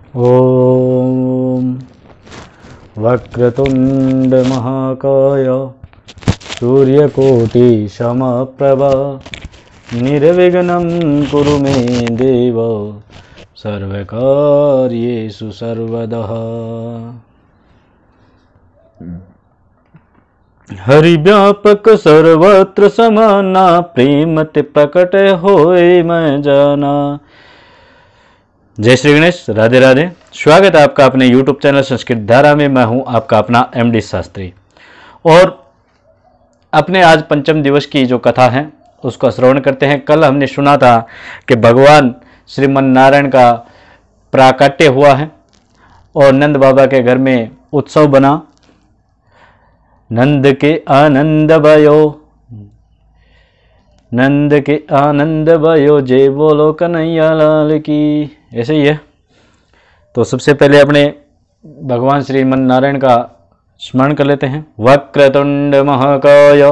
ॐ वक्रतुंड महाकाय सूर्यकोटि समप्रभा निर्विघ्नं कुरु मे देव सर्वकार्येषु सर्वदा। हरिव्यापक सर्वत्र समाना प्रेमति प्रकट होए मैं जाना। जय श्री गणेश, राधे राधे। स्वागत है आपका अपने YouTube चैनल संस्कृत धारा में। मैं हूं आपका अपना MD शास्त्री और अपने आज पंचम दिवस की जो कथा है उसका श्रवण करते हैं। कल हमने सुना था कि भगवान श्रीमन नारायण का प्राकट्य हुआ है और नंद बाबा के घर में उत्सव बना। नंद के आनंद भयो, नंद के आनंद भयो, जय बोलो कन्हैया लाल की। ऐसे ही है। तो सबसे पहले अपने भगवान श्रीमन नारायण का स्मरण कर लेते हैं। वक्रतुंड महाकाय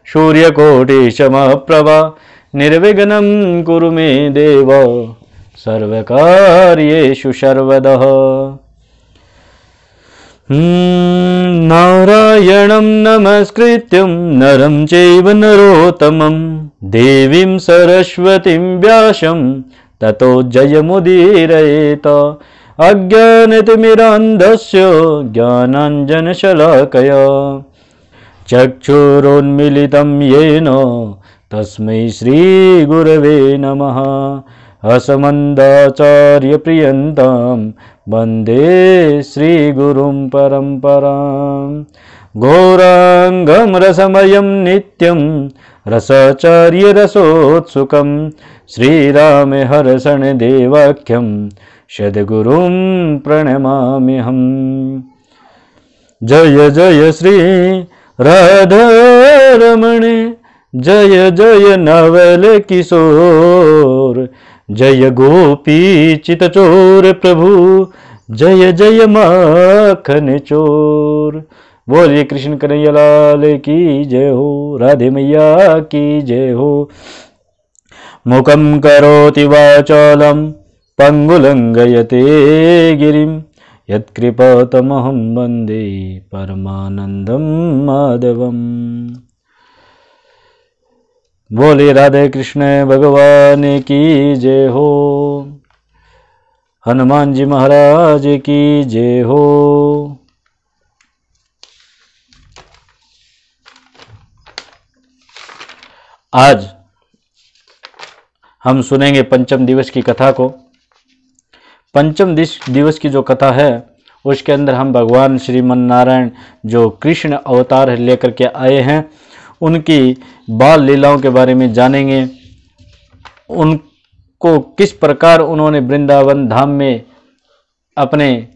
सूर्यकोटि समप्रभा निर्विघ्नं कुरु मे देव सर्वकार्येषु सर्वदा। नारायणं नमस्कृत्यं नरं चैव नरोत्तमं देवीं सरस्वतीं व्यासं ततो जयमुदीरयेत। अज्ञानतिमिरान्धस्य ज्ञानाञ्जनशलाकया चक्षुरोन्मीलितं येन तस्मै श्रीगुरवे नमः। असमन्दाचार्यप्रियन्तां वन्दे श्रीगुरुं परम्परां। घोराङ्गं रसमयं नित्यं रसाचार्य रसोत्सुकं श्रीराम हर्षण देवाख्यं सद्गुरुं प्रणमाम्यहम्। जय जय श्री राधारमण, जय जय नवल किशोर, जय गोपी चितचोर प्रभु, जय जय माखन चोर। बोलिए कृष्ण कन्हैया लाल की जय हो, राधे मैया की जय हो। मुखं करोति वाचालं पंगुलंघयते गिरिं यत्कृपातमहं वन्दे परमानंदं माधवम्। बोले राधे कृष्ण भगवान की जय हो, हनुमान जी महाराज की जय हो। आज हम सुनेंगे पंचम दिवस की कथा को। पंचम दिवस की जो कथा है उसके अंदर हम भगवान श्रीमन नारायण जो कृष्ण अवतार लेकर के आए हैं उनकी बाल लीलाओं के बारे में जानेंगे। उनको किस प्रकार उन्होंने वृंदावन धाम में अपने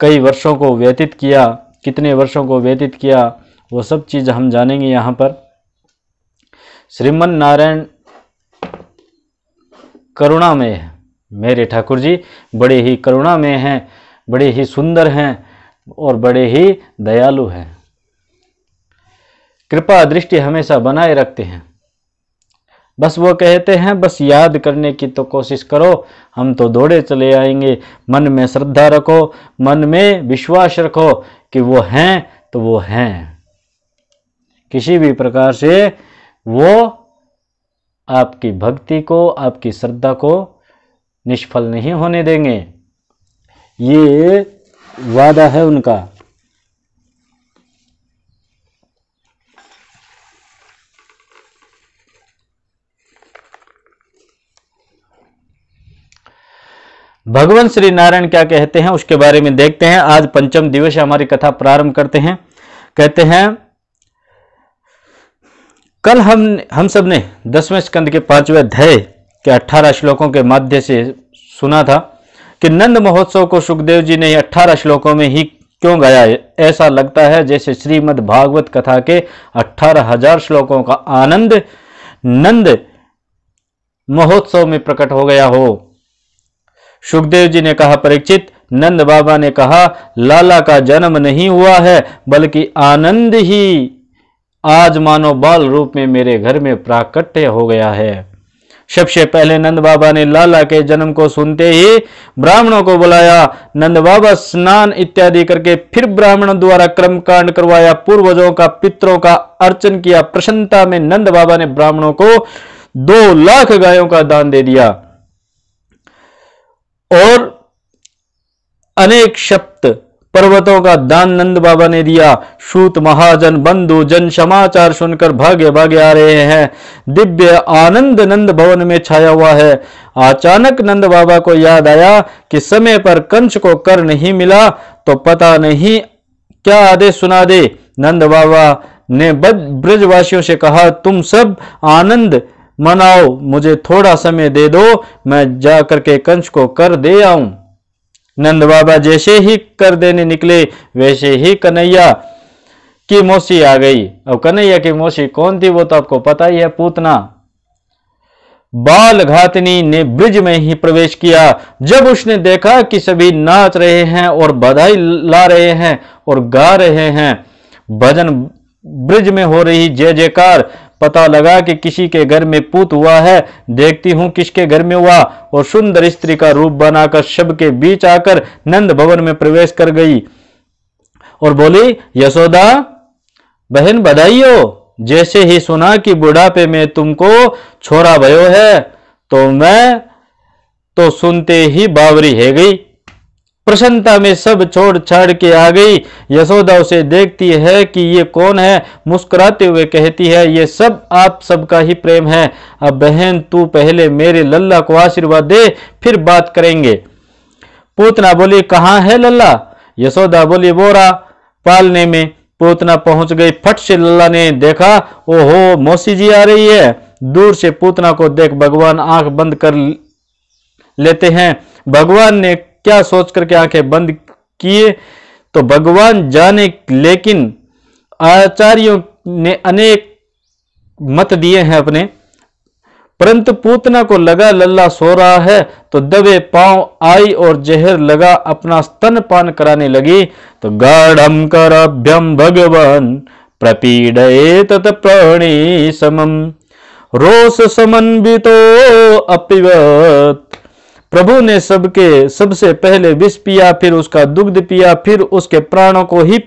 कई वर्षों को व्यतीत किया, कितने वर्षों को व्यतीत किया, वो सब चीज़ हम जानेंगे यहाँ पर। श्रीमन नारायण करुणा में है, मेरे ठाकुर जी बड़े ही करुणा में हैं, बड़े ही सुंदर हैं और बड़े ही दयालु हैं। कृपा दृष्टि हमेशा बनाए रखते हैं। बस वो कहते हैं बस याद करने की तो कोशिश करो, हम तो दौड़े चले आएंगे। मन में श्रद्धा रखो, मन में विश्वास रखो कि वो हैं तो वो हैं। किसी भी प्रकार से वो आपकी भक्ति को, आपकी श्रद्धा को निष्फल नहीं होने देंगे। ये वादा है उनका। भगवान श्री नारायण क्या कहते हैं उसके बारे में देखते हैं। आज पंचम दिवस हमारी कथा प्रारंभ करते हैं। कहते हैं कल हम सब ने 10वें स्कंद के 5वें अध्याय के 18 श्लोकों के माध्यम से सुना था कि नंद महोत्सव को सुखदेव जी ने 18 श्लोकों में ही क्यों गाया है। ऐसा लगता है जैसे श्रीमद् भागवत कथा के 18,000 श्लोकों का आनंद नंद महोत्सव में प्रकट हो गया हो। सुखदेव जी ने कहा, परीक्षित, नंद बाबा ने कहा लाला का जन्म नहीं हुआ है बल्कि आनंद ही आज मानो बाल रूप में मेरे घर में प्राकट्य हो गया है। सबसे पहले नंद बाबा ने लाला के जन्म को सुनते ही ब्राह्मणों को बुलाया। नंद बाबा स्नान इत्यादि करके फिर ब्राह्मणों द्वारा कर्मकांड करवाया, पूर्वजों का पितरों का अर्चन किया। प्रसन्नता में नंद बाबा ने ब्राह्मणों को 2 लाख गायों का दान दे दिया और अनेक सप्त पर्वतों का दान नंद बाबा ने दिया। सूत महाजन बंधु जन समाचार सुनकर भागे भागे आ रहे हैं। दिव्य आनंद नंद भवन में छाया हुआ है। अचानक नंद बाबा को याद आया कि समय पर कंस को कर नहीं मिला तो पता नहीं क्या आदेश सुना दे। नंद बाबा ने ब्रजवासियों से कहा, तुम सब आनंद मनाओ, मुझे थोड़ा समय दे दो, मैं जाकर के कंस को कर दे आऊं। नंद बाबा जैसे ही कर देने निकले वैसे ही कन्हैया की मौसी आ गई। अब कन्हैया की मौसी कौन थी वो तो आपको पता ही है, पूतना। बाल घातनी ने ब्रिज में ही प्रवेश किया। जब उसने देखा कि सभी नाच रहे हैं और बधाई ला रहे हैं और गा रहे हैं, भजन ब्रिज में हो रही जय जयकार, पता लगा कि किसी के घर में पूत हुआ है। देखती हूं किसके घर में हुआ, और सुंदर स्त्री का रूप बनाकर सबके बीच आकर नंद भवन में प्रवेश कर गई और बोली, यशोदा बहन बधाई हो। जैसे ही सुना कि बुढ़ापे में तुमको छोरा भयो है तो मैं तो सुनते ही बावरी है गई। प्रसन्नता में सब छोड़ छाड़ के आ गई। यशोदा उसे देखती है कि ये कौन है, मुस्कुराते हुए कहती है, ये सब आप सबका ही प्रेम है। अब बहन तू पहले मेरे लल्ला को आशीर्वाद दे, फिर बात करेंगे। पूतना बोली, कहाँ है लल्ला? यशोदा बोली, बोरा पालने में। पूतना पहुंच गई। फट से लल्ला ने देखा, ओहो मौसी जी आ रही है। दूर से पूतना को देख भगवान आंख बंद कर लेते हैं। भगवान ने क्या सोच करके आंखें बंद किए तो भगवान जाने, लेकिन आचार्यों ने अनेक मत दिए हैं अपने। परंतु पूतना को लगा लल्ला सो रहा है तो दबे पांव आई और जहर लगा अपना स्तन पान कराने लगी। तो गाढ़म कराभ्यम भगवान प्रपीडये तत प्राणी समम रोष समन्वितो अपिवत। प्रभु ने सबसे पहले विष पिया, फिर उसका दुग्ध पिया, फिर उसके प्राणों को ही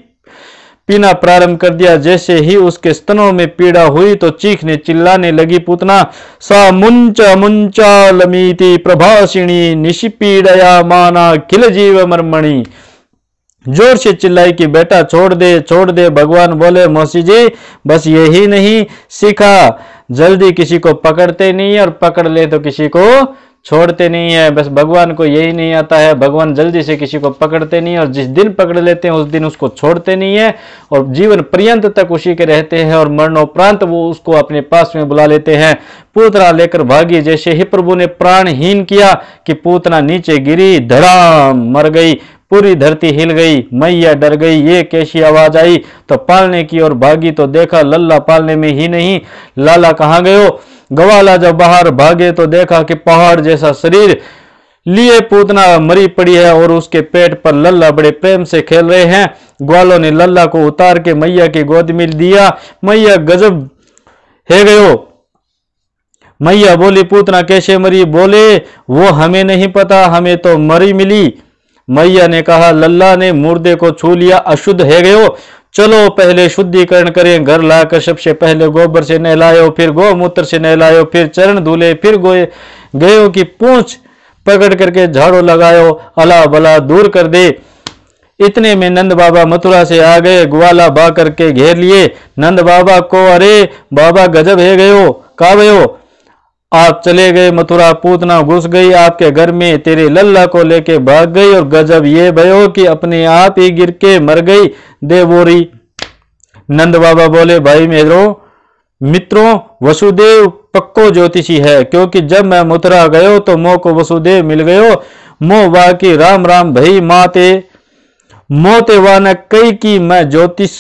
पीना प्रारंभ कर दिया। जैसे ही उसके स्तनों में पीड़ा हुई तो चीखने चिल्लाने लगी। पूतना सा मुंचा मुंचालमीति प्रभाषिणी निशिपीड़या माना किल जीव मर्मणि। जोर से चिल्लाई कि बेटा छोड़ दे छोड़ दे। भगवान बोले, मौसी जी बस यही नहीं सीखा, जल्दी किसी को पकड़ते नहीं है और पकड़ ले तो किसी को छोड़ते नहीं है। बस भगवान को यही नहीं आता है, भगवान जल्दी से किसी को पकड़ते नहीं है और जिस दिन पकड़ लेते हैं उस दिन उसको छोड़ते नहीं है और जीवन पर्यंत तक उसी के रहते हैं और मरणोपरांत वो उसको अपने पास में बुला लेते हैं। पूतना लेकर भागी। जैसे ही प्रभु ने प्राणहीन किया कि पूतना नीचे गिरी, धड़ाम मर गई। पूरी धरती हिल गई। मैया डर गई, ये कैसी आवाज आई? तो पालने की ओर भागी तो देखा लल्ला पालने में ही नहीं। लाला कहाँ गयो? ग्वाला जब बाहर भागे तो देखा कि पहाड़ जैसा शरीर लिए पूतना मरी पड़ी है और उसके पेट पर लल्ला बड़े प्रेम से खेल रहे हैं। ग्वालों ने लल्ला को उतार के मैया की गोद में दिया। मैया गजब है गयो। मैया बोली, पूतना कैसे मरी? बोले, वो हमें नहीं पता, हमें तो मरी मिली। मैया ने कहा, लल्ला ने मुर्दे को छू लिया, अशुद्ध है गयो। चलो पहले शुद्धिकरण करें। घर लाकर सबसे पहले गोबर से नहलायो, फिर गौमूत्र से नहलायो, फिर चरण धुले, फिर गयो की पूंछ पकड़ करके झाड़ू लगायो, अला बला दूर कर दे। इतने में नंद बाबा मथुरा से आ गए। ग्वाला बा करके घेर लिए। नंद बाबा को, अरे बाबा गजब है गयो, का गयो? आप चले गए मथुरा, पूतना घुस गई आपके घर में, तेरे लल्ला को लेके भाग गई और गजब ये भयो कि अपने आप ही गिर के मर गई देवोरी। नंद बाबा बोले, भाई मित्रों वसुदेव पक्को ज्योतिषी है, क्योंकि जब मैं मथुरा गयो तो मोह को वसुदेव मिल गयो। मोह बाकी राम राम भई माते मोते वान कई की मैं ज्योतिष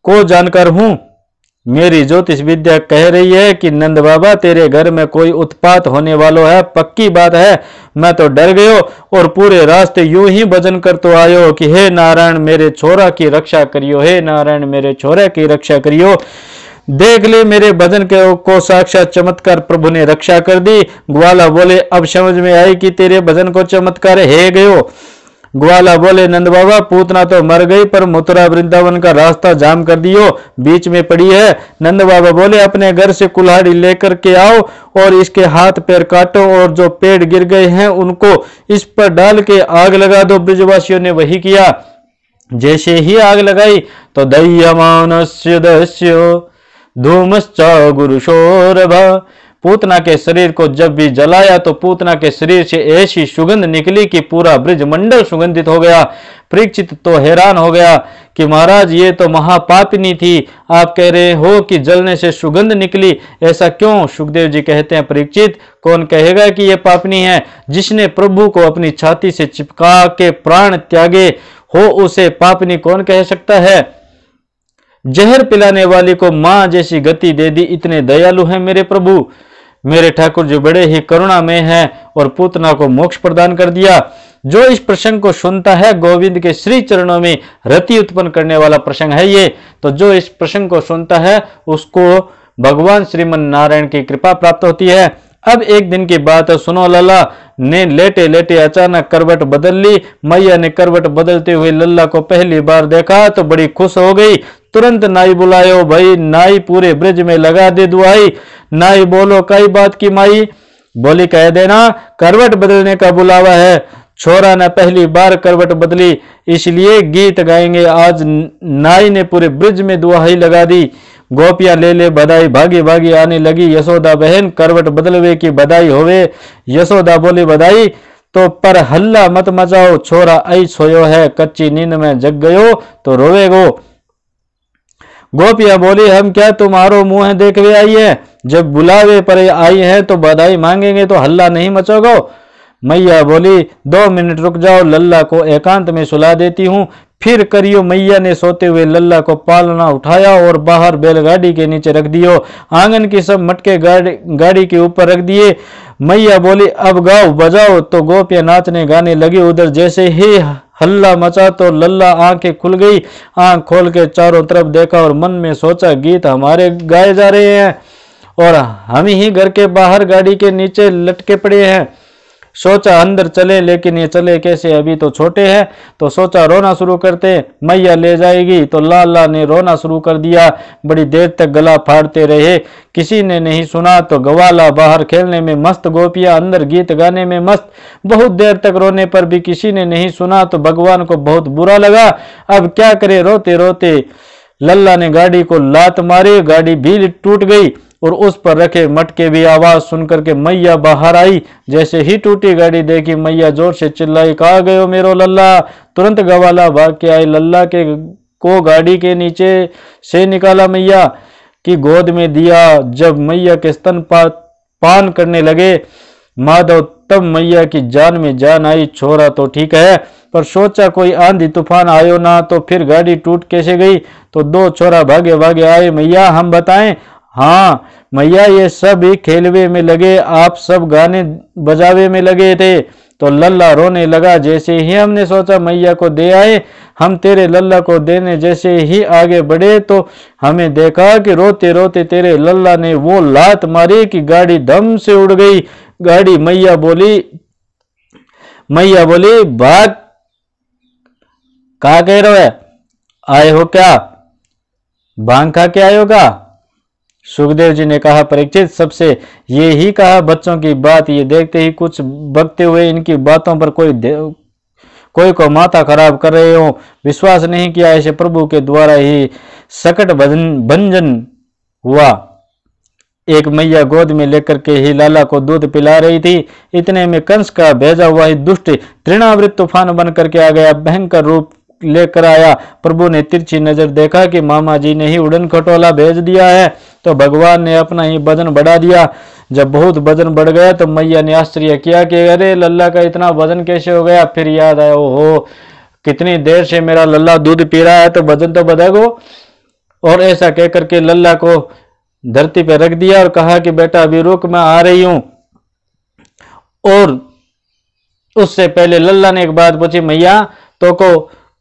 को जानकर हूं। मेरी ज्योतिष विद्या कह रही है कि नंद बाबा तेरे घर में कोई उत्पात होने वाला है, पक्की बात है। मैं तो डर गयो और पूरे रास्ते यूं ही भजन कर तो आयो कि हे नारायण मेरे छोरा की रक्षा करियो, हे नारायण मेरे छोरे की रक्षा करियो। देख ले मेरे बदन के को साक्षात चमत्कार प्रभु ने रक्षा कर दी। ग्वाला बोले अब समझ में आई कि तेरे बदन को चमत्कार है गयो। ग्वाला बोले नंद बाबा पूतना तो मर गई पर मथुरा वृंदावन का रास्ता जाम कर दियो, बीच में पड़ी है। नंद बाबा बोले अपने घर से कुल्हाड़ी लेकर के आओ और इसके हाथ पैर काटो और जो पेड़ गिर गए हैं उनको इस पर डाल के आग लगा दो। ब्रजवासियों ने वही किया। जैसे ही आग लगाई तो दह्यमानस्य दस्यो धूमश्च गुरुशोरभा। पूतना के शरीर को जब भी जलाया तो पूतना के शरीर से ऐसी सुगंध निकली कि पूरा ब्रज मंडल सुगंधित हो गया। परीक्षित तो हैरान हो गया कि महाराज ये तो महापापिनी थी, आप कह रहे हो कि जलने से सुगंध निकली, ऐसा क्यों? सुखदेव जी कहते हैं परीक्षित कौन कहेगा कि ये पापनी है? जिसने प्रभु को अपनी छाती से चिपका के प्राण त्यागे हो उसे पापनी कौन कह सकता है? जहर पिलाने वाली को मां जैसी गति दे दी, इतने दयालु हैं मेरे प्रभु। मेरे ठाकुर जी बड़े ही करुणामय हैं और पूतना को मोक्ष प्रदान कर दिया। जो इस प्रसंग को सुनता है, गोविंद के श्री चरणों में रति उत्पन्न करने वाला प्रसंग है ये, तो जो इस प्रसंग को सुनता है उसको भगवान श्रीमन नारायण की कृपा प्राप्त होती है। अब एक दिन की बात है, सुनो। लल्ला ने लेटे लेटे अचानक करवट बदल ली। मैया ने करवट बदलते हुए लल्ला को पहली बार देखा तो बड़ी खुश हो गई। तुरंत नाई बुलायो भाई, नाई पूरे ब्रज में लगा दे दुआई। नाई बोलो कई बात की माई? बोली कह देना करवट बदलने का बुलावा है। छोरा ने पहली बार करवट बदली इसलिए गीत गाएंगे आज। नाई ने पूरे ब्रज में दुआई लगा दी। गोपियां ले ले बधाई भागी भागी आने लगी। यशोदा बहन करवट बदलवे की बधाई होवे। यशोदा बोली बधाई तो पर हल्ला मत मचाओ, छोरा आई सोयो है, कच्ची नींद में जग गयो तो रोवेगो। गोपियां बोली हम क्या तुम्हारो मुंह देखवे आई है? जब बुलावे पर आई है तो बधाई मांगेंगे तो हल्ला नहीं मचोगो। मैया बोली 2 मिनट रुक जाओ, लल्ला को एकांत में सुला देती हूँ, फिर करियो। मैया ने सोते हुए लल्ला को पालना उठाया और बाहर बैलगाड़ी के नीचे रख दियो। आंगन की सब मटके गाड़ी के ऊपर रख दिए। मैया बोली अब गाओ बजाओ, तो गोपियां नाचने गाने लगी। उधर जैसे ही हल्ला मचा तो लल्ला आंखें खुल गई। आंख खोल के चारों तरफ देखा और मन में सोचा गीत हमारे गाए जा रहे हैं और हम ही घर के बाहर गाड़ी के नीचे लटके पड़े हैं। सोचा अंदर चले, लेकिन ये चले कैसे, अभी तो छोटे हैं। तो सोचा रोना शुरू करते, मैया ले जाएगी। तो लाला ने रोना शुरू कर दिया। बड़ी देर तक गला फाड़ते रहे, किसी ने नहीं सुना। तो ग्वाला बाहर खेलने में मस्त, गोपियां अंदर गीत गाने में मस्त। बहुत देर तक रोने पर भी किसी ने नहीं सुना तो भगवान को बहुत बुरा लगा। अब क्या करे, रोते रोते लल्ला ने गाड़ी को लात मारी। गाड़ी भी टूट गई और उस पर रखे मटके भी आवाज सुनकर के मैया बाहर आई। जैसे ही टूटी गाड़ी देखी, मैया जोर से चिल्लाई कहाँ गयो मेरो लल्ला? तुरंत ग्वाला भाग के आई। लल्ला के को गाड़ी के नीचे से निकाला, मैया की गोद में दिया। जब मैया के स्तन पान करने लगे माधव, तब मैया की जान में जान आई। छोरा तो ठीक है, पर सोचा कोई आंधी तूफान आयो ना तो फिर गाड़ी टूट कैसे गई? तो 2 छोरा भागे भागे आए। मैया हम बताएं? हाँ मैया ये सब ही खेलवे में लगे, आप सब गाने बजावे में लगे थे। तो लल्ला रोने लगा। जैसे ही हमने सोचा मैया को दे आए, हम तेरे लल्ला को देने जैसे ही आगे बढ़े तो हमें देखा कि रोते रोते तेरे लल्ला ने वो लात मारी कि गाड़ी दम से उड़ गई। गाड़ी मैया बोली भाग, कहा कह रहे हो? आए हो क्या? भांग खा के आए हो का? सुखदेव जी ने कहा परीक्षित सबसे ये ही कहा बच्चों की बात ये देखते ही कुछ बकते हुए इनकी बातों पर कोई को माथा खराब कर रहे हो। विश्वास नहीं किया, ऐसे प्रभु के द्वारा ही सकट भंजन हुआ। एक मैया गोद में लेकर के ही लाला को दूध पिला रही थी। इतने में कंस का भेजा हुआ ही दुष्ट तृणावृत तूफान बन करके आ गया, भयंकर रूप लेकर आया। प्रभु ने तिरछी नजर देखा कि मामा जी ने ही उड़न खटोला भेज दिया है, तो भगवान ने अपना ही वजन बढ़ा दिया। जब बहुत वजन बढ़ गया तो मैया ने आश्चर्य किया कि अरे लल्ला का इतना वजन कैसे हो गया? फिर याद आया, ओहो कितनी देर से मेरा लल्ला दूध पी रहा है तो वजन तो बढ़ेगा। और ऐसा कहकर के लल्ला को धरती पर रख दिया और कहा कि बेटा अभी रुक, मैं आ रही हूं। और उससे पहले लल्ला ने एक बात पूछी, मैया तो को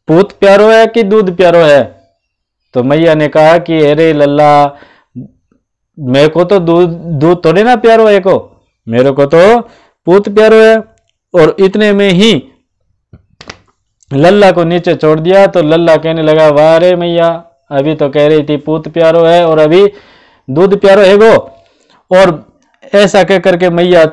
पूत प्यारो है कि दूध प्यारो है? तो मैया ने कहा कि अरे लल्ला मेरे को तो दूध थोड़े ना प्यारो है को, मेरे को तो पूत प्यारो है। और इतने में ही लल्ला को नीचे छोड़ दिया तो लल्ला कहने लगा, वाह रे मैया, अभी तो कह रही थी पूत प्यारो है और अभी दूध प्यारो है गो। और ऐसा कह करके मैया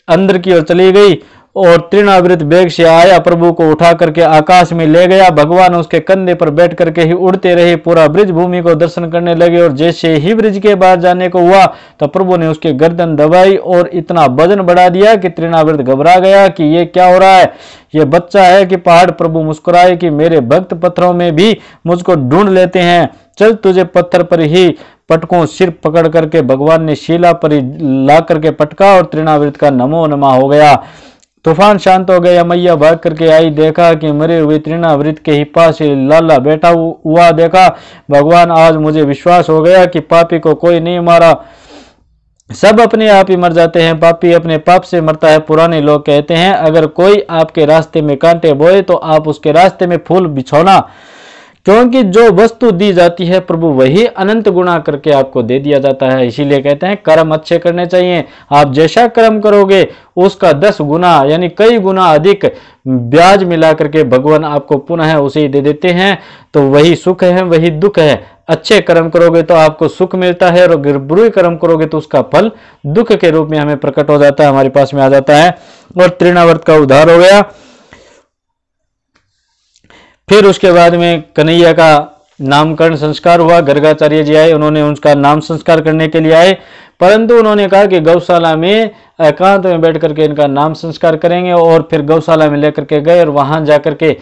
अंदर की ओर चली गई और तृणावृत बेग से आया, प्रभु को उठा करके आकाश में ले गया। भगवान उसके कंधे पर बैठ करके ही उड़ते रहे, पूरा ब्रिज भूमि को दर्शन करने लगे। और जैसे ही ब्रिज के बाहर जाने को हुआ तो प्रभु ने उसके गर्दन दबाई और इतना वजन बढ़ा दिया कि तृणावृत घबरा गया कि ये क्या हो रहा है, ये बच्चा है कि पहाड़। प्रभु मुस्कुराए कि मेरे भक्त पत्थरों में भी मुझको ढूंढ लेते हैं, चल तुझे पत्थर पर ही पटकों। सिर पकड़ करके भगवान ने शिला पर ला करके पटका और तृणावृत का नमो नमः हो गया। तूफान शांत हो गया। मैया भाग करके आई, देखा कि मरे हुए तृणावृत के ही पास लाला बैठा हुआ देखा। भगवान, आज मुझे विश्वास हो गया कि पापी को कोई नहीं मारा, सब अपने आप ही मर जाते हैं, पापी अपने पाप से मरता है। पुराने लोग कहते हैं अगर कोई आपके रास्ते में कांटे बोए तो आप उसके रास्ते में फूल बिछोना, क्योंकि जो वस्तु दी जाती है प्रभु वही अनंत गुणा करके आपको दे दिया जाता है। इसीलिए कहते हैं कर्म अच्छे करने चाहिए। आप जैसा कर्म करोगे उसका 10 गुना यानी कई गुना अधिक ब्याज मिला करके भगवान आपको पुनः उसे ही दे देते हैं। तो वही सुख है, वही दुख है। अच्छे कर्म करोगे तो आपको सुख मिलता है और अगर बुरे कर्म करोगे तो उसका फल दुख के रूप में हमें प्रकट हो जाता है, हमारे पास में आ जाता है। और तृणावर्त का उद्धार हो गया। फिर उसके बाद में कन्हैया का नामकरण संस्कार हुआ। गर्गाचार्य जी आए, उन्होंने उनका नाम संस्कार करने के लिए आए, परंतु उन्होंने कहा कि गौशाला में एकांत में बैठ करके इनका नाम संस्कार करेंगे। और फिर गौशाला में लेकर के गए और वहां जाकर के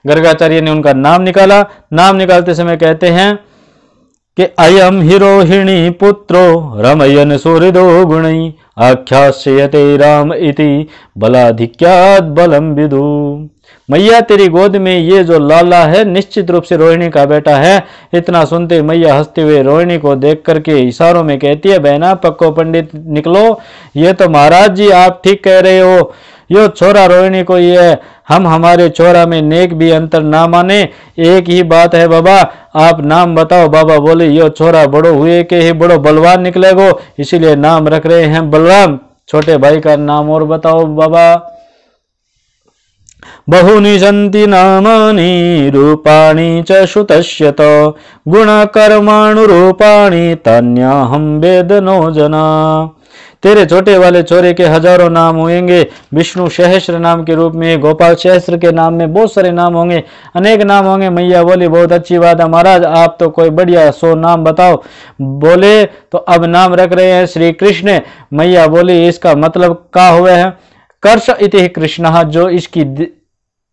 गर्गाचार्य ने उनका नाम निकाला। नाम निकालते समय कहते हैं कि अयम हिरोहिणी पुत्रो रमयन सूर्यदो गुणई आख्यास्यते राम इति बलाधिक्यात् बलम विदु। मैया तेरी गोद में ये जो लाला है निश्चित रूप से रोहिणी का बेटा है। इतना सुनते मैया हंसते हुए रोहिणी को देख करके इशारों में कहती है, बहना पक्को पंडित निकलो, ये तो महाराज जी आप ठीक कह रहे हो, यो छोरा रोहिणी को ये है। हम हमारे छोरा में नेक भी अंतर ना माने, एक ही बात है बाबा, आप नाम बताओ। बाबा बोले यो छोरा बड़ो हुए के ही बड़ो बलवान निकलेगो, इसीलिए नाम रख रहे हैं बलराम। छोटे भाई का नाम और बताओ बाबा। बहुनि सन्ति नामानि रूपाणि च श्रुतश्यत गुणकर्माणुरूपाणि तन्याहं वेद नो जना। तेरे छोटे वाले छोरे के हजारों नाम होंगे, विष्णु सहस्र नाम के रूप में, गोपाल सहस्र के नाम में बहुत सारे नाम होंगे, अनेक नाम होंगे। मैया बोली बहुत अच्छी बात है महाराज, आप तो कोई बढ़िया 100 नाम बताओ। बोले तो अब नाम रख रहे हैं श्री कृष्ण। मैया बोली इसका मतलब क्या हुआ है? कर्ष इति कृष्ण, जो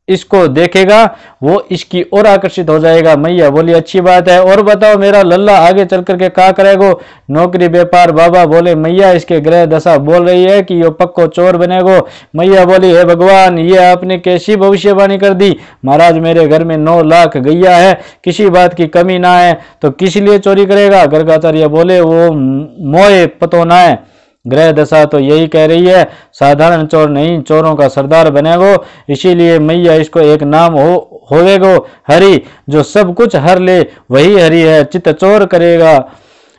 इसको देखेगा वो इसकी ओर आकर्षित हो जाएगा। मैया बोली अच्छी बात है, और बताओ मेरा लल्ला आगे चल करके क्या करेगो? नौकरी व्यापार। बाबा बोले मैया इसके ग्रह दशा बोल रही है कि ये पक्को चोर बनेगो। मैया बोली हे भगवान, ये आपने कैसी भविष्यवाणी कर दी? महाराज मेरे घर में 9 लाख गैया है, किसी बात की कमी ना है, तो किस लिए चोरी करेगा? गर्गाचार्य बोले वो मोए पतो ना है, ग्रह दशा तो यही कह रही है, साधारण चोर नहीं चोरों का सरदार बनेगो। इसीलिए मैया इसको एक नाम होवेगो हरि, जो सब कुछ हर ले वही हरि है। चित्त चोर करेगा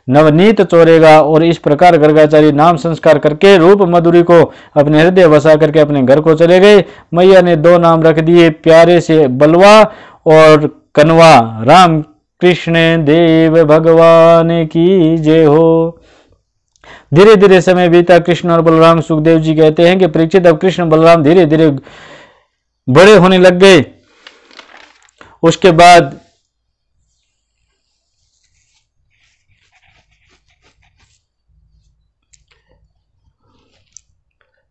नवनीत चोरेगा। और इस प्रकार गर्गाचार्य नाम संस्कार करके रूप मधुरी को अपने हृदय बसा करके अपने घर को चले गए। मैया ने 2 नाम रख दिए प्यारे से, बलवा और कनवा। राम कृष्ण देव भगवान की जय हो। धीरे धीरे समय बीता, कृष्ण और बलराम। सुखदेव जी कहते हैं कि परीक्षित अब कृष्ण बलराम धीरे धीरे बड़े होने लग गए। उसके बाद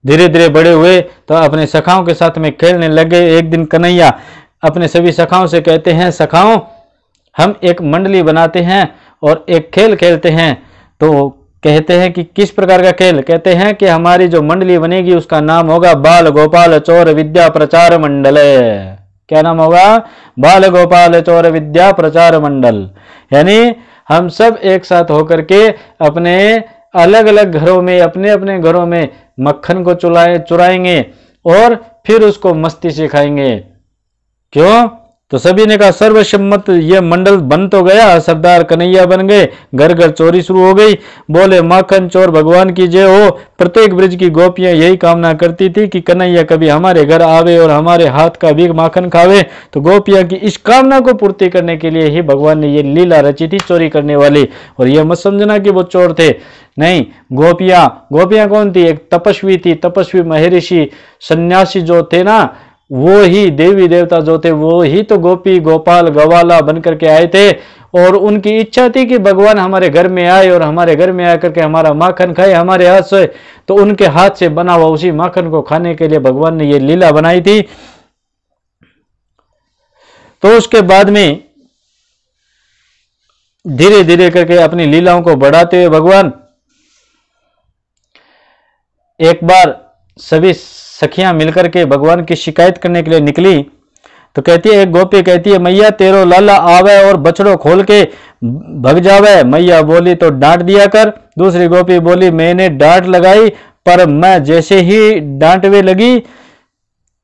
धीरे धीरे बड़े हुए तो अपने सखाओं के साथ में खेलने लगे। एक दिन कन्हैया अपने सभी सखाओं से कहते हैं, सखाओं हम एक मंडली बनाते हैं और एक खेल खेलते हैं। तो कहते हैं कि किस प्रकार का खेल? कहते हैं कि हमारी जो मंडली बनेगी उसका नाम होगा बाल गोपाल चोर विद्या प्रचार मंडल। क्या नाम होगा? बाल गोपाल चोर विद्या प्रचार मंडल। यानी हम सब एक साथ होकर के अपने अलग अलग घरों में, अपने अपने घरों में मक्खन को चुराएंगे और फिर उसको मस्ती से खाएंगे। क्यों? तो सभी ने कहा सर्वसम्मत, ये मंडल बन तो गया, सरदार कन्हैया बन गए, घर घर चोरी शुरू हो गई। बोले माखन चोर भगवान की जय हो। प्रत्येक ब्रज की गोपियां यही कामना करती थी कि कन्हैया कभी हमारे घर आवे और हमारे हाथ का भी माखन खावे। तो गोपियां की इस कामना को पूर्ति करने के लिए ही भगवान ने ये लीला रची थी चोरी करने वाली। और ये मत समझना कि वो चोर थे, नहीं, गोपियां कौन थी? एक तपस्वी थी, तपस्वी महर्षि सन्यासी जो थे ना, वो ही देवी देवता जो थे, वो ही तो गोपी गोपाल गवाला बन करके आए थे। और उनकी इच्छा थी कि भगवान हमारे घर में आए और हमारे घर में आकर के हमारा माखन खाए हमारे हाथ से। तो उनके हाथ से बना हुआ उसी माखन को खाने के लिए भगवान ने ये लीला बनाई थी। तो उसके बाद में धीरे धीरे करके अपनी लीलाओं को बढ़ाते हुए भगवान एक बार सभी सखियां मिलकर के भगवान की शिकायत करने के लिए निकली। तो कहती है, एक गोपी कहती है, मैया तेरो लाला आवे और बछड़ो खोल के भग जावे। मैया बोली तो डांट दिया कर। दूसरी गोपी बोली, मैंने डांट लगाई पर मैं जैसे ही डांटवे लगी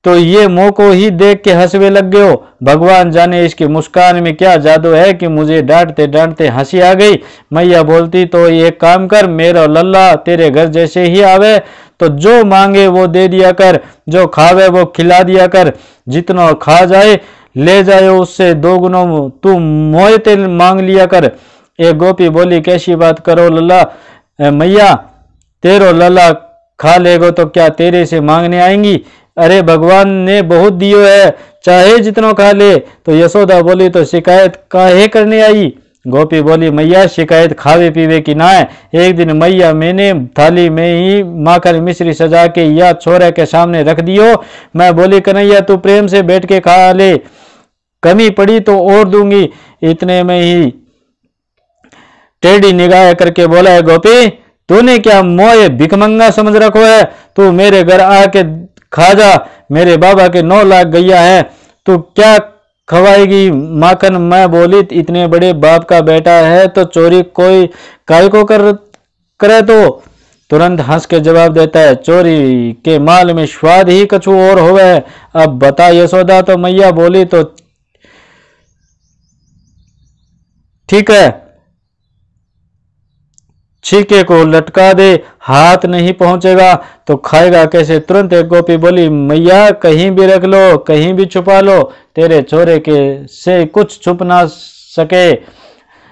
तो ये मुंह को ही देख के हंसवे लग गए हो। भगवान जाने इसकी मुस्कान में क्या जादू है कि मुझे डांटते डांटते हंसी आ गई। मैया बोलती तो एक काम कर, मेरा लल्ला तेरे घर जैसे ही आवे तो जो मांगे वो दे दिया कर, जो खावे वो खिला दिया कर, जितना खा जाए ले जाए उससे दो गुना तू मोहते मांग लिया कर। एक गोपी बोली, कैसी बात करो लल्ला, मैया तेरो लल्ला खा लेगो तो क्या तेरे से मांगने आएंगी? अरे भगवान ने बहुत दियो है, चाहे जितना खा ले। तो यशोदा बोली, तो शिकायत काहे करने आई? गोपी बोली, मैया शिकायत खावे पीवे की ना है। एक दिन मैया मैंने थाली में ही माखन मिश्री सजा के या छोरे के सामने रख दियो। मैं बोली, कन्हैया तू प्रेम से बैठ के खा ले, कमी पड़ी तो और दूंगी। इतने में ही टेढ़ी निगाह करके बोला है, गोपी तूने क्या मोए भिखमंगा समझ रखो है? तू मेरे घर आके खा जा, मेरे बाबा के 9 लाख गैया है, तू क्या खवाएगी माखन? मैं बोली, इतने बड़े बाप का बेटा है तो चोरी कोई काय को करे? तो तुरंत हंस के जवाब देता है, चोरी के माल में स्वाद ही कछु और होवे। अब बता यशोदा। तो मैया बोली, तो ठीक है, छीके को लटका दे, हाथ नहीं पहुंचेगा तो खाएगा कैसे? तुरंत एक गोपी बोली, मैया कहीं भी रख लो, कहीं भी छुपा लो, तेरे छोरे के से कुछ छुप ना सके।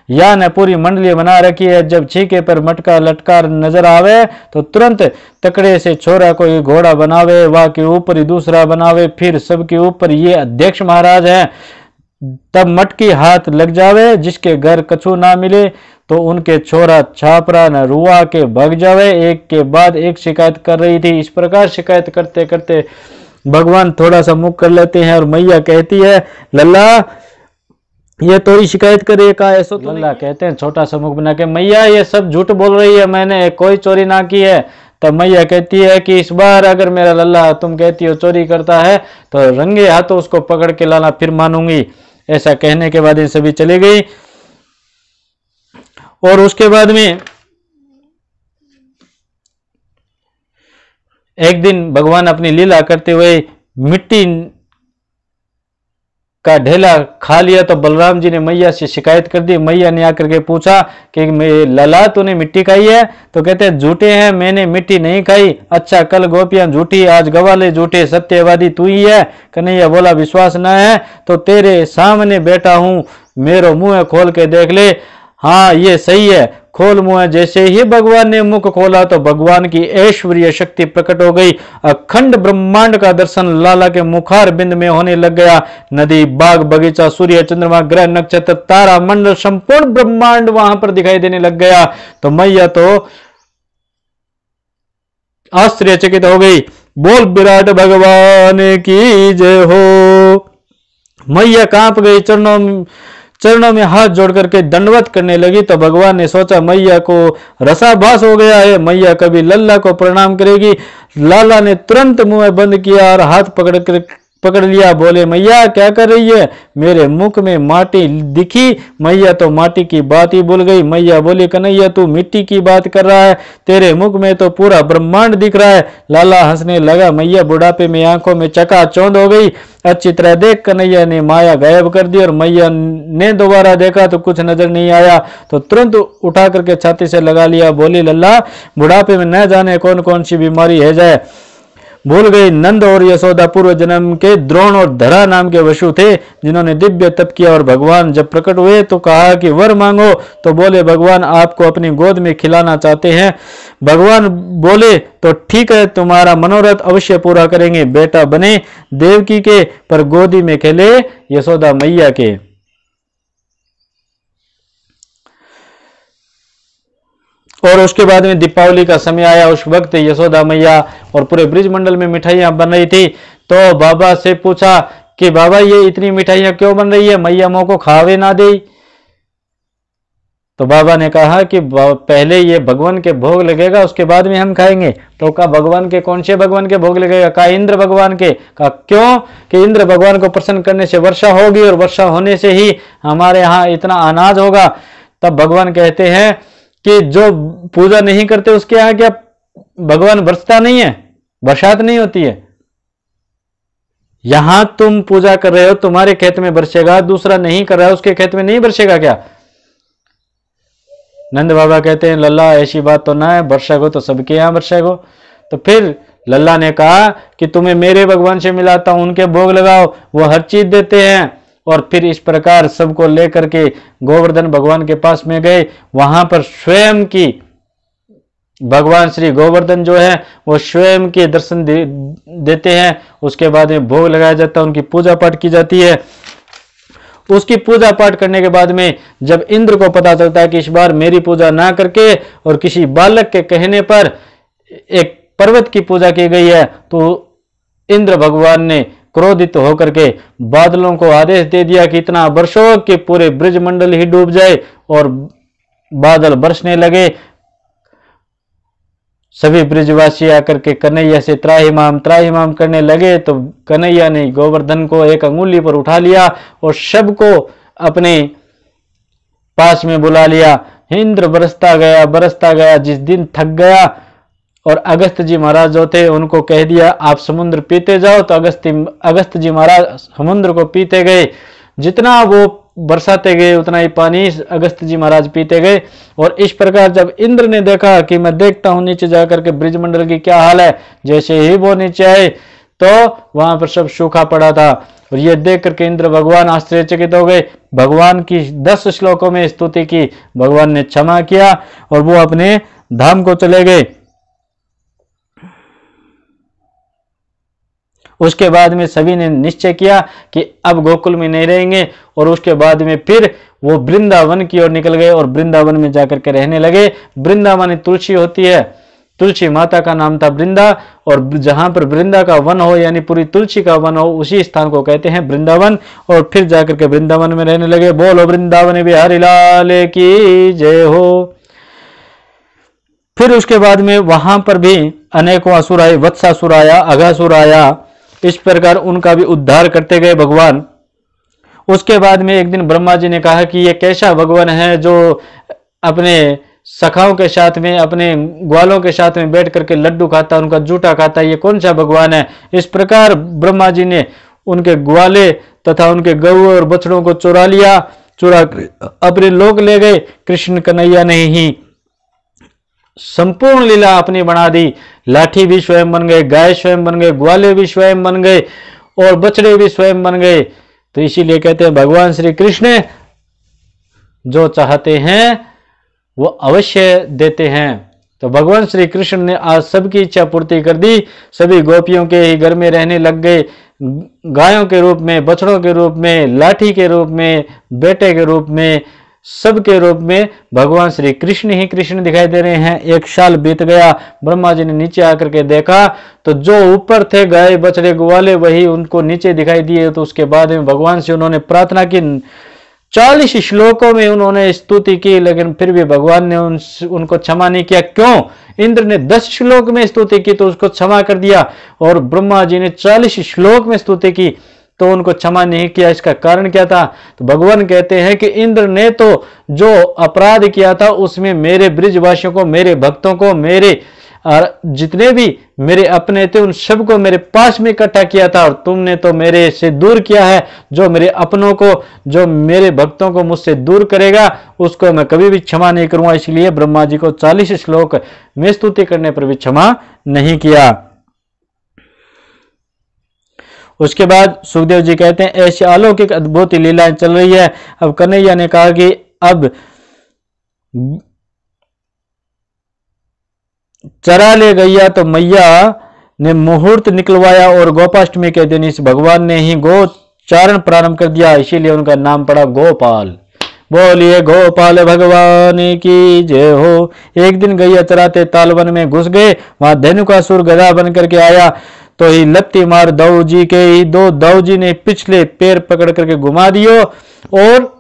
या ने पूरी मंडली बना रखी है, जब छीके पर मटका लटका नजर आवे तो तुरंत तकड़े से छोरा कोई घोड़ा बनावे, वह के ऊपर ही दूसरा बनावे, फिर सबके ऊपर ये अध्यक्ष महाराज है। तब मटकी हाथ लग जावे, जिसके घर कछु ना मिले तो उनके छोरा छापरा न रुआ के भग जावे। एक के बाद एक शिकायत कर रही थी। इस प्रकार शिकायत करते करते भगवान थोड़ा सा मुख कर लेते हैं और मैया कहती है, लल्ला ये तोरी शिकायत करे का ऐसा तो लल्ला कहते हैं छोटा सा मुख बना के, मैया ये सब झूठ बोल रही है, मैंने कोई चोरी ना की है। तब मैया कहती है कि इस बार अगर मेरा लल्ला तुम कहती हो चोरी करता है तो रंगे हाथों उसको पकड़ के लाना, फिर मानूंगी। ऐसा कहने के बाद इन सभी चली गई। और उसके बाद में एक दिन भगवान अपनी लीला करते हुए मिट्टी का ढेला खा लिया तो बलराम जी ने मैया से शिकायत कर दी। मैया ने आकर के पूछा कि लला तूने मिट्टी खाई है? तो कहते हैं झूठे हैं, मैंने मिट्टी नहीं खाई। अच्छा कल गोपियां झूठी, आज गवाले झूठे, सत्यवादी तू ही है। कन्हैया बोला, विश्वास न है तो तेरे सामने बैठा हूं, मेरा मुंह खोल के देख ले। हाँ ये सही है, खोल मुंह। जैसे ही भगवान ने मुख खोला तो भगवान की ऐश्वर्य शक्ति प्रकट हो गई। अखंड ब्रह्मांड का दर्शन लाला के मुखार बिंद में होने लग गया। नदी, बाग, बगीचा, सूर्य, चंद्रमा, ग्रह, नक्षत्र, तारा मंडल, संपूर्ण ब्रह्मांड वहां पर दिखाई देने लग गया। तो मैया तो आश्चर्यचकित हो गई। बोल विराट भगवान की जय हो। मैया कांप गई, चरणों में हाथ जोड़ करके दंडवत करने लगी। तो भगवान ने सोचा मैया को रसाभास हो गया है, मैया कभी लल्ला को प्रणाम करेगी। लाला ने तुरंत मुंह बंद किया और हाथ पकड़ लिया। बोले मैया क्या कर रही है? मेरे मुख में माटी दिखी। मैया तो माटी की बात ही भूल गई। मैया बोली कन्हैया तू मिट्टी की बात कर रहा है, तेरे मुख में तो पूरा ब्रह्मांड दिख रहा है। लाला हंसने लगा। मैया बुढ़ापे में आंखों में चकाचौंध हो गई। अच्छी तरह देख। कन्हैया ने माया गायब कर दी और मैया ने दोबारा देखा तो कुछ नजर नहीं आया, तो तुरंत उठा करके छाती से लगा लिया। बोली लल्ला बुढ़ापे में न जाने कौन कौन सी बीमारी है जाए। भूल गई नंद और यशोदा पूर्व जन्म के द्रोण और धरा नाम के वशु थे, जिन्होंने दिव्य तप किया। और भगवान जब प्रकट हुए तो कहा कि वर मांगो, तो बोले भगवान आपको अपनी गोद में खिलाना चाहते हैं। भगवान बोले तो ठीक है, तुम्हारा मनोरथ अवश्य पूरा करेंगे। बेटा बने देवकी के, पर गोदी में खेले यशोदा मैया के। और उसके बाद में दीपावली का समय आया। उस वक्त यशोदा मैया और पूरे ब्रिज मंडल में मिठाइयां बन रही थी। तो बाबा से पूछा कि बाबा ये इतनी मिठाइयां क्यों बन रही है, मैया मों को खावे ना दे। तो बाबा ने कहा कि पहले ये भगवान के भोग लगेगा, उसके बाद में हम खाएंगे। तो कहा भगवान के? कौन से भगवान के भोग लगेगा? कहा इंद्र भगवान के। कहा क्यों? कि इंद्र भगवान को प्रसन्न करने से वर्षा होगी और वर्षा होने से ही हमारे यहाँ इतना अनाज होगा। तब भगवान कहते हैं कि जो पूजा नहीं करते उसके यहाँ क्या भगवान बरसता नहीं है, बरसात नहीं होती है? यहां तुम पूजा कर रहे हो, तुम्हारे खेत में बरसेगा, दूसरा नहीं कर रहा है उसके खेत में नहीं बरसेगा क्या? नंद बाबा कहते हैं लल्ला ऐसी बात तो ना है, वर्षा को तो सबके यहाँ वर्षा को। तो फिर लल्ला ने कहा कि तुम्हें मेरे भगवान से मिलाता हूं, उनके भोग लगाओ, वो हर चीज देते हैं। और फिर इस प्रकार सबको लेकर के गोवर्धन भगवान के पास में गए। वहां पर स्वयं की भगवान श्री गोवर्धन जो है वो स्वयं के दर्शन देते हैं। उसके बाद में भोग लगाया जाता है, उनकी पूजा पाठ की जाती है। उसकी पूजा पाठ करने के बाद में जब इंद्र को पता चलता है कि इस बार मेरी पूजा ना करके और किसी बालक के कहने पर एक पर्वत की पूजा की गई है, तो इंद्र भगवान ने क्रोधित होकर के बादलों को आदेश दे दिया कि इतना बरसो कि पूरे ब्रिज मंडल ही डूब जाए। और बादल बरसने लगे। सभी ब्रिजवासी आकर के कन्हैया से त्राहिमाम करने लगे। तो कन्हैया ने गोवर्धन को एक अंगुली पर उठा लिया और सबको अपने पास में बुला लिया। इंद्र बरसता गया। जिस दिन थक गया और अगस्त जी महाराज जो थे उनको कह दिया आप समुद्र पीते जाओ, तो अगस्त जी महाराज समुद्र को पीते गए। जितना वो बरसाते गए उतना ही पानी अगस्त जी महाराज पीते गए। और इस प्रकार जब इंद्र ने देखा कि मैं देखता हूं नीचे जाकर के ब्रिजमंडल की क्या हाल है, जैसे ही वो नीचे आए तो वहां पर सब सूखा पड़ा था। और ये देख करके इंद्र भगवान आश्चर्यचकित हो गए। भगवान की 10 श्लोकों में स्तुति की, भगवान ने क्षमा किया और वो अपने धाम को चले गए। उसके बाद में सभी ने निश्चय किया कि अब गोकुल में नहीं रहेंगे। और उसके बाद में फिर वो वृंदावन की ओर निकल गए और वृंदावन में जाकर के रहने लगे। वृंदावन तुलसी होती है, तुलसी माता का नाम था वृंदा। और जहां पर वृंदा का वन हो यानी पूरी तुलसी का वन हो, उसी स्थान को कहते हैं वृंदावन। और फिर जाकर के वृंदावन में रहने लगे। बोलो वृंदावन बिहारी लाल की जय हो। फिर उसके बाद में वहां पर भी अनेकों असुर आए, वत्सासुर आया, अघासुर आया। इस प्रकार उनका भी उद्धार करते गए भगवान। उसके बाद में एक दिन ब्रह्मा जी ने कहा कि ये कैसा भगवान है जो अपने सखाओं के साथ में, अपने ग्वालों के साथ में बैठ करके लड्डू खाता, उनका जूठा खाता, ये कौन सा भगवान है? इस प्रकार ब्रह्मा जी ने उनके ग्वाले तथा उनके गऊ और बछड़ों को चुरा अपने लोक ले गए। कृष्ण कन्हैया ने ही संपूर्ण लीला अपनी बना दी। लाठी भी स्वयं बन गए, गाय स्वयं बन गए, ग्वाले भी स्वयं बन गए और बछड़े भी स्वयं बन गए। तो इसीलिए कहते हैं भगवान श्री कृष्ण जो चाहते हैं वो अवश्य देते हैं। तो भगवान श्री कृष्ण ने आज सबकी इच्छा पूर्ति कर दी। सभी गोपियों के ही घर में रहने लग गए, गायों के रूप में, बछड़ों के रूप में, लाठी के रूप में, बेटे के रूप में, सबके रूप में भगवान श्री कृष्ण ही कृष्ण दिखाई दे रहे हैं। 1 साल बीत गया। ब्रह्मा जी ने नीचे आकर के देखा तो जो ऊपर थे गाय बछड़े ग्वाले वही उनको नीचे दिखाई दिए। तो उसके बाद में भगवान से उन्होंने प्रार्थना की, 40 श्लोकों में उन्होंने स्तुति की, लेकिन फिर भी भगवान ने उनको क्षमा नहीं किया। क्यों? इंद्र ने 10 श्लोक में स्तुति की तो उसको क्षमा कर दिया, और ब्रह्मा जी ने 40 श्लोक में स्तुति की तो उनको क्षमा नहीं किया। इसका कारण क्या था? तो भगवान कहते हैं कि इंद्र ने तो जो अपराध किया था उसमें मेरे ब्रिजवासियों को, मेरे भक्तों को, मेरे जितने भी मेरे अपने थे उन सबको मेरे पास में इकट्ठा किया था, और तुमने तो मेरे से दूर किया है। जो मेरे अपनों को, जो मेरे भक्तों को मुझसे दूर करेगा उसको मैं कभी भी क्षमा नहीं करूंगा। इसलिए ब्रह्मा जी को 40 श्लोक में स्तुति करने पर भी क्षमा नहीं किया। उसके बाद सुखदेव जी कहते हैं, ऐसी अलौकिक अद्भुत लीलाएं चल रही है। अब कन्हैया ने कहा कि अब चरा ले गैया, तो मैया ने मुहूर्त निकलवाया और गोपाष्टमी के दिन इस भगवान ने ही गोचारण प्रारंभ कर दिया, इसीलिए उनका नाम पड़ा गोपाल। बोलिए गोपाल भगवान की जय हो। एक दिन गैया चराते तालवन में घुस गए, वहां धेनुकासुर गधा बन करके आया, तो ही लत्ती मार दाऊ जी के ही दो दाऊ जी ने पिछले पैर पकड़ करके घुमा दियो और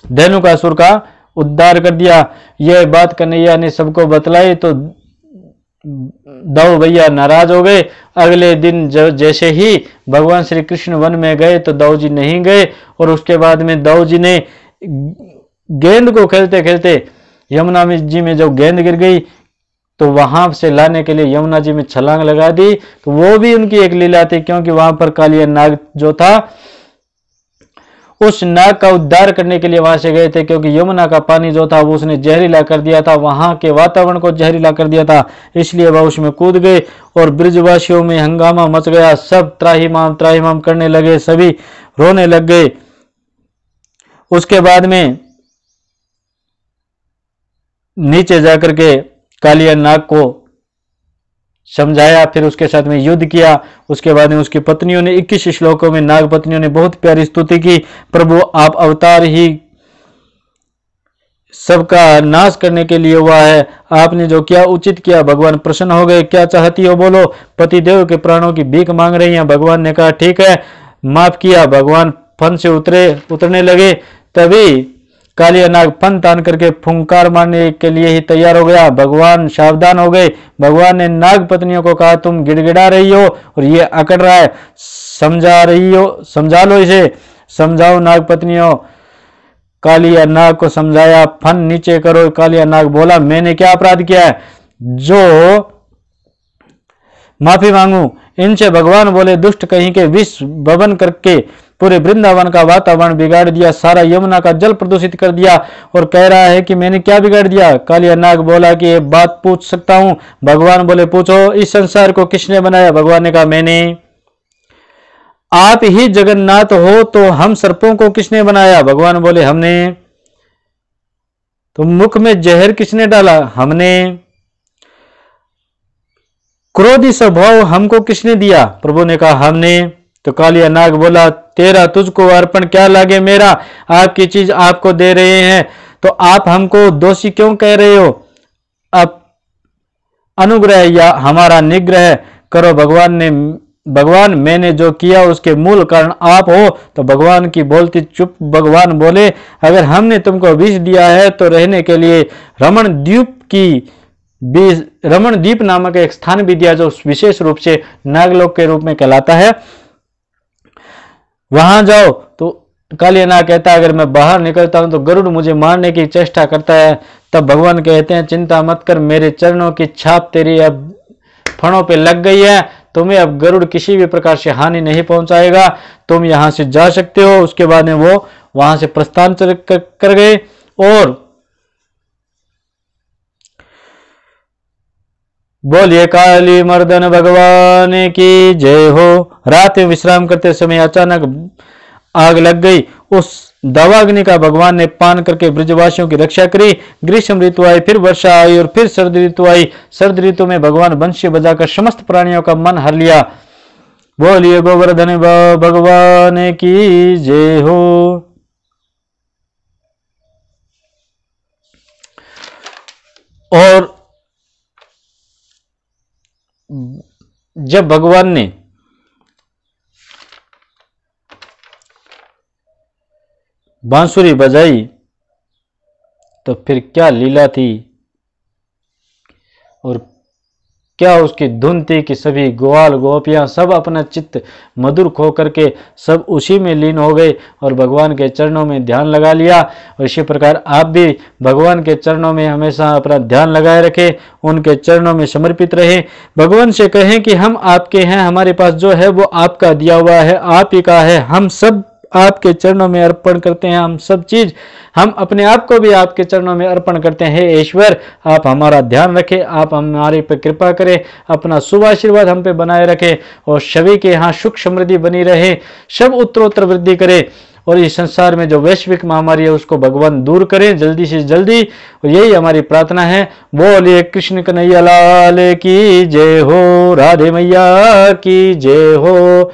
धेनुकासुर का उद्धार कर दिया। यह बात कन्हैया ने सबको बतलाई तो दाऊ भैया नाराज हो गए। अगले दिन जैसे ही भगवान श्री कृष्ण वन में गए तो दाऊ जी नहीं गए, और उसके बाद में दाऊ जी ने गेंद को खेलते खेलते यमुना जी में जब गेंद गिर गई तो वहां से लाने के लिए यमुना जी में छलांग लगा दी। तो वो भी उनकी एक लीला थी, क्योंकि वहां पर कालिया नाग जो था उस नाग का उद्धार करने के लिए वहां से गए थे, क्योंकि यमुना का पानी जो था वो उसने जहरीला कर दिया था, वहां के वातावरण को जहरीला कर दिया था, इसलिए वह उसमें कूद गए और ब्रिजवासियों में हंगामा मच गया। सब त्राहिमाम करने लगे, सभी रोने लग गए। उसके बाद में नीचे जाकर के कालिया नाग को समझाया, फिर उसके साथ में युद्ध किया। उसके बाद में उसकी पत्नियों ने 21 श्लोकों में नाग पत्नियों ने बहुत प्यारी स्तुति की, प्रभु आप अवतार ही सबका नाश करने के लिए हुआ है, आपने जो किया उचित किया, भगवान प्रसन्न हो गए, क्या चाहती हो बोलो। पतिदेव के प्राणों की भीख मांग रही हैं। भगवान ने कहा ठीक है, माफ किया। भगवान फन से उतरने लगे, तभी कालिया नाग फन तान करके फुंकार मारने के लिए ही तैयार हो गया। भगवान सावधान हो गए। भगवान ने नाग पत्नियों को कहा तुम गिड़गिड़ा रही हो और ये अकड़ रहा है, समझा लो इसे, समझाओ नाग पत्नियों। कालिया नाग को समझाया, फन नीचे करो। कालिया नाग बोला मैंने क्या अपराध किया है जो माफी मांगू इनसे। भगवान बोले दुष्ट कहीं के विष भवन करके पूरे वृंदावन का वातावरण बिगाड़ दिया, सारा यमुना का जल प्रदूषित कर दिया, और कह रहा है कि मैंने क्या बिगाड़ दिया। कालिया नाग बोला कि ये बात पूछ सकता हूं। भगवान बोले पूछो, इस संसार को किसने बनाया। भगवान ने कहा मैंने। आप ही जगन्नाथ हो तो हम सर्पों को किसने बनाया। भगवान बोले हमने। तो मुख में जहर किसने डाला। हमने। क्रोधी स्वभाव हमको किसने दिया। प्रभु ने कहा हमने। तो कालिया नाग बोला तेरा तुझको अर्पण क्या लागे मेरा, आपकी चीज आपको दे रहे हैं तो आप हमको दोषी क्यों कह रहे हो। अब अनुग्रह या हमारा निग्रह करो। भगवान मैंने जो किया उसके मूल कारण आप हो। तो भगवान की बोलती चुप। भगवान बोले अगर हमने तुमको विष दिया है तो रहने के लिए रमण द्वीप नामक एक स्थान भी दिया, जो विशेष रूप से नागलोक के रूप में कहलाता है, वहां जाओ। तो कालिया नाग कहता है अगर मैं बाहर निकलता हूं तो गरुड़ मुझे मारने की चेष्टा करता है। तब भगवान कहते हैं चिंता मत कर, मेरे चरणों की छाप तेरी अब फणों पे लग गई है, तुम्हें अब गरुड़ किसी भी प्रकार से हानि नहीं पहुंचाएगा, तुम यहां से जा सकते हो। उसके बाद में वो वहां से प्रस्थान कर गए और बोलिए काली मर्दन भगवान की जय हो। रात में विश्राम करते समय अचानक आग लग गई। उस दावाग्नि का भगवान ने पान करके ब्रजवासियों की रक्षा करी। ग्रीष्म ऋतु आई, फिर वर्षा आई और फिर सर्द ऋतु आई। सर्द ऋतु में भगवान बंशी बजाकर समस्त प्राणियों का मन हर लिया। बोलिए गोवर्धन भगवान की जय हो। और जब भगवान ने बांसुरी बजाई तो फिर क्या लीला थी और क्या उसकी धुन थी कि सभी ग्वाल गोपियां सब अपना चित्त मधुर खो करके सब उसी में लीन हो गए और भगवान के चरणों में ध्यान लगा लिया। और इसी प्रकार आप भी भगवान के चरणों में हमेशा अपना ध्यान लगाए रखें, उनके चरणों में समर्पित रहे। भगवान से कहें कि हम आपके हैं, हमारे पास जो है वो आपका दिया हुआ है, आप ही का है, हम सब आपके चरणों में अर्पण करते हैं, हम सब चीज, हम अपने आप को भी आपके चरणों में अर्पण करते हैं। हे ईश्वर, आप हमारा ध्यान रखें, आप हमारे पर कृपा करें, अपना शुभ आशीर्वाद हम पे बनाए रखें और सभी के यहाँ सुख समृद्धि बनी रहे, सब उत्तरोत्तर वृद्धि करे और इस संसार में जो वैश्विक महामारी है उसको भगवान दूर करें जल्दी से जल्दी। और यही हमारी प्रार्थना है। बोलिए कृष्ण कन्हैया लाल की जय हो, राधे मैया की जय हो,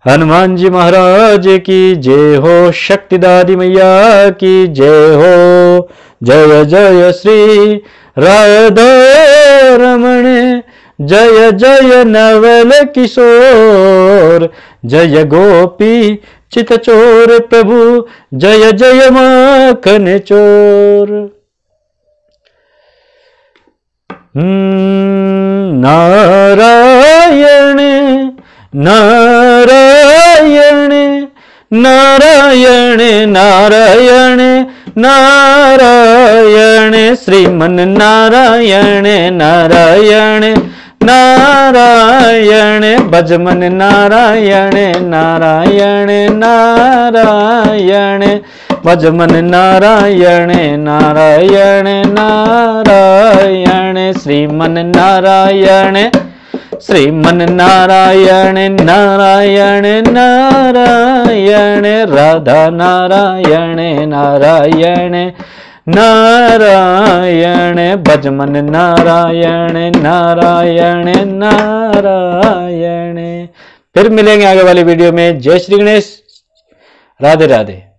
हनुमान जी महाराज की जय हो, शक्ति दादी मैया की जय हो। जय जय श्री राधा रमण, जय जय नवल किशोर, जय गोपी चित चोर प्रभु, जय जय माखन चोर। नारायण नारायण नारायण नारायण नारायण, श्रीमन नारायण नारायण नारायण, भजमन नारायण नारायण नारायण, भजमन नारायण नारायण नारायण, श्रीमन नारायण श्रीमन नारायण नारायण नारायण, राधा नारायण नारायण नारायण, भजमन नारायण नारायण नारायण। फिर मिलेंगे आगे वाली वीडियो में। जय श्री गणेश, राधे राधे।